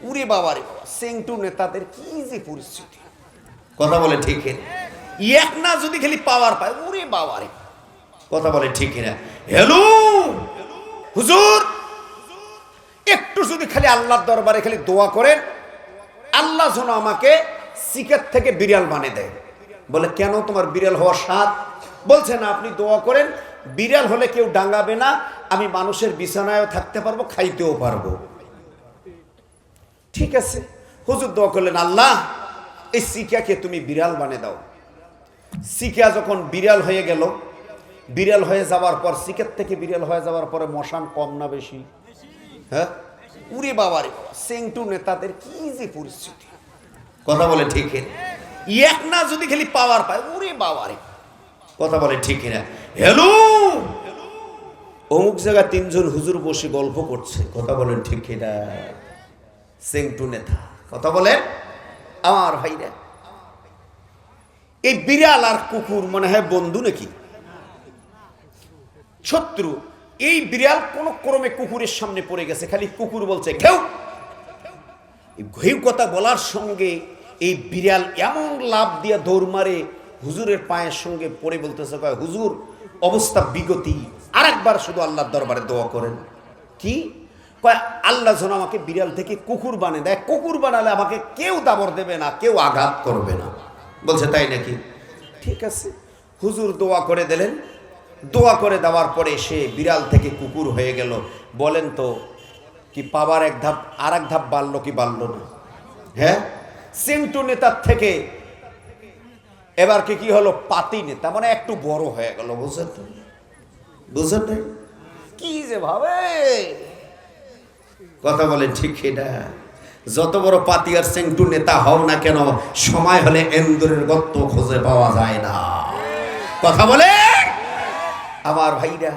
উরে বাবারে বাবা, সেন্টু নেতাদের কি যে পরিস্থিতি, কথা বলে ঠিক না? এক না যদি খালি পাওয়ার পায়, উরে বাবারে, কথা বলে ঠিক না? হ্যালো হুজুর, একটু যদি খালি আল্লাহর দরবারে খালি দোয়া করেন, আল্লাহ যেন আমাকে শিকার থেকে বিড়াল বানিয়ে দেয়। বলে কেন, তোমার বিড়াল হওয়ার স্বাদ? বলছে না, আপনি দোয়া করেন, বিড়াল হলে কেউ ডাঙ্গাবে না, আমি মানুষের বিছানায়ও থাকতে পারবো, খাইতেও পারবো। ঠিক আছে, হুজুর দোয়া করলেন, আল্লাহ এই শিকাকে তুমি বিড়াল বানিয়ে দাও। শিকা যখন বিড়াল হয়ে গেল, বিড়াল হয়ে যাওয়ার পর, শিকার থেকে বিড়াল হয়ে যাওয়ার পরে মশান কম না বেশি? হ্যাঁ, উরে বাবারে বাবা, সেন্টু নেতাদের কি যে পরিস্থিতি, কথা বলে ঠিক না? এক না যদি খালি পাওয়ার পায়, উরে বাবারে, কথা বলে ঠিক না? হ্যালো, অমুক জায়গায় তিনজন হুজুর বসে গল্প করছে, কথা বলেন ঠিক না? সেন্টু নেতা, কথা বলেন আমার ভাইরা। এই বিড়াল আর কুকুর মনে হয় বন্ধু নাকি শত্রু? এই বিড়াল কোন ক্রমে কুকুরের সামনে পড়ে গেছে, খালি কুকুর বলছে ঘেউ। ঘেউ কথা বলার সঙ্গে এই বিড়াল এমন লাভ দিয়ে দৌড় মারে হুজুরের পায়ের সঙ্গে পড়ে বলতেছে, কয় হুজুর অবস্থা বিগতি, আর একবার শুধু আল্লাহর দরবারে দোয়া করেন। কি কয়, আল্লাহ যেন আমাকে বিড়াল থেকে কুকুর বানিয়ে দেয়, কুকুর বানালে আমাকে কেউ দাবর দেবে না, কেউ আঘাত করবে না। বলছে তাই নাকি? ঠিক আছে, হুজুর দোয়া করে দিলেন। দোয়া করে দেওয়ার পরে সে বিড়াল থেকে কুকুর হয়ে গেল। বলেন তো, কি পাওয়ার এক ধাপ আর এক ধাপ বাড়লো কি বাড়লো না? হ্যাঁ, সেন্টু নেতার থেকে এবার কি হলো, পাতি নেতা, মানে একটু বড় হয়ে গেল। বুঝছেন তো? বুঝছেন না? কি যে ভাবে, কথা বলেন ঠিক না? যত বড় পাতি আর সেন্টু নেতা হও না কেন, সময় হলে এন্দুরের গর্ত খুঁজে পাওয়া যায় না, কথা বলে আমার ভাইরা।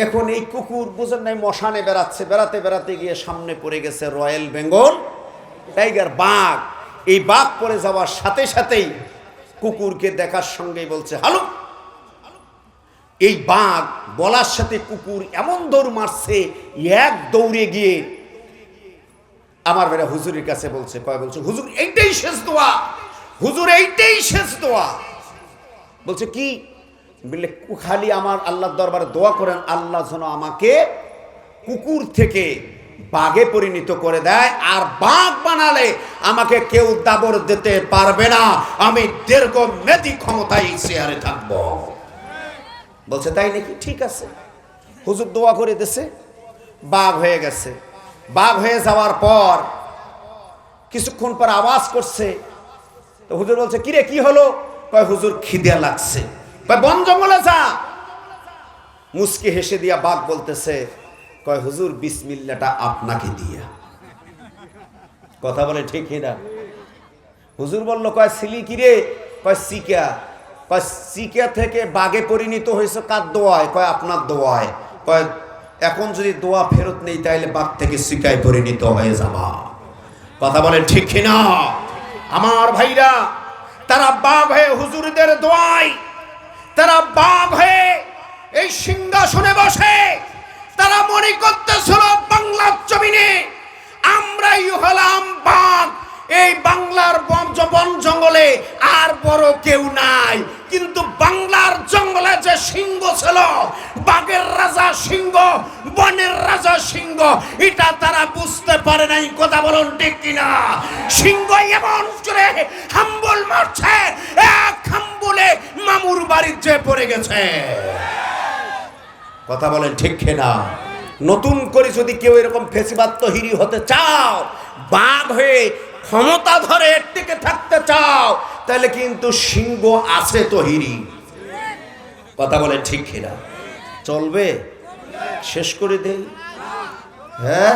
এখন এই কুকুর বুঝেন নাই, মশানে বেড়াচ্ছে, বেড়াতে বেড়াতে গিয়ে সামনে পড়ে গেছে রয়্যাল বেঙ্গল টাইগার, বাঘ। এই বাঘ পড়ে যাওয়ার সাথে সাথেই কুকুরকে দেখার সঙ্গেই বলছে হ্যালো। এই বাঘ বলার সাথে কুকুর এমন দৌড় মারছে, এক দৌড়ে গিয়ে আমার বেড়া হুজুরের কাছে বলছে, কয় বলছে হুজুর এইটাই শেষ দোয়া, হুজুর এইটাই শেষ দোয়া। বলছে কি? বললে খালি আমার আল্লাহর দরবারে দোয়া করেন, আল্লাহ যেন আমাকে কুকুর থেকে বাঘে পরিণত করে দেয়, আর বাঘ বানালে আমাকে কেউ দাবর দিতে পারবে না, আমি দীর্ঘ মেয়াদী ক্ষমতায় চেয়ারে থাকব। বলছে তাই নাকি? ঠিক আছে, হুজুর দোয়া করে দিয়েছে, বাঘ হয়ে গেছে। বাঘ হয়ে যাওয়ার পর কিছুক্ষণ পর আওয়াজ করছে, তো হুজুর বলছে কিরে কি হলো? কয় হুজুর খিদে লাগছে। কয় বন জঙ্গলে যা। মুস্কি হেসে দিয়া বাঘ বলতেছে, কয় হুজুর বিসমিল্লাহটা আপনাকে দিয়া। কথা বলে ঠিক না? হুজুর বলল, কয় সিলি কিরে? কয় সিকা। কয় সিকা থেকে বাঘে পরিণত হয়েছে কার দোয়ায়? কয় আপনার দোয়ায়। কয় এখন যদি দোয়া ফেরত নেই তাইলে বাঘ থেকে সিকায় পরিণত হয়ে যাবা। কথা বলে ঠিক না? আমার ভাইরা, তারা বাঘ হয়ে হুজুরদের দোয়ায়, তারা বাঘ হয়ে এই সিংহাসনে বসে তারা মনে করতেছিল বাংলার জমিনে আমরাই হলাম বাঘ, এই বাংলার বন জঙ্গলে আর বড় কেউ নাই। কিন্তু বাংলার জঙ্গলে যে সিংহ ছিল, বাঘের রাজা সিংহ, বনের রাজা সিংহ, এটা তারা বুঝতে পারে নাই। কথা বলুন ঠিক কিনা? সিংহ এমন জোরে হাম্বল মারছে, এক হাম্বলে মামুর বাড়ির যে পড়ে গেছে। কথা বলেন ঠিক কিনা? নতুন করে যদি কেউ এরকম ফেসিবাদ তৈরি হতে চাও, বাঘ হয়ে ক্ষমতা ধরে টিকে থাকতে চাও, তাহলে কিন্তু সিংহ আছে তৈরি। কথা বলেন ঠিক কিনা? চলবে? শেষ করে দেই? হ্যাঁ।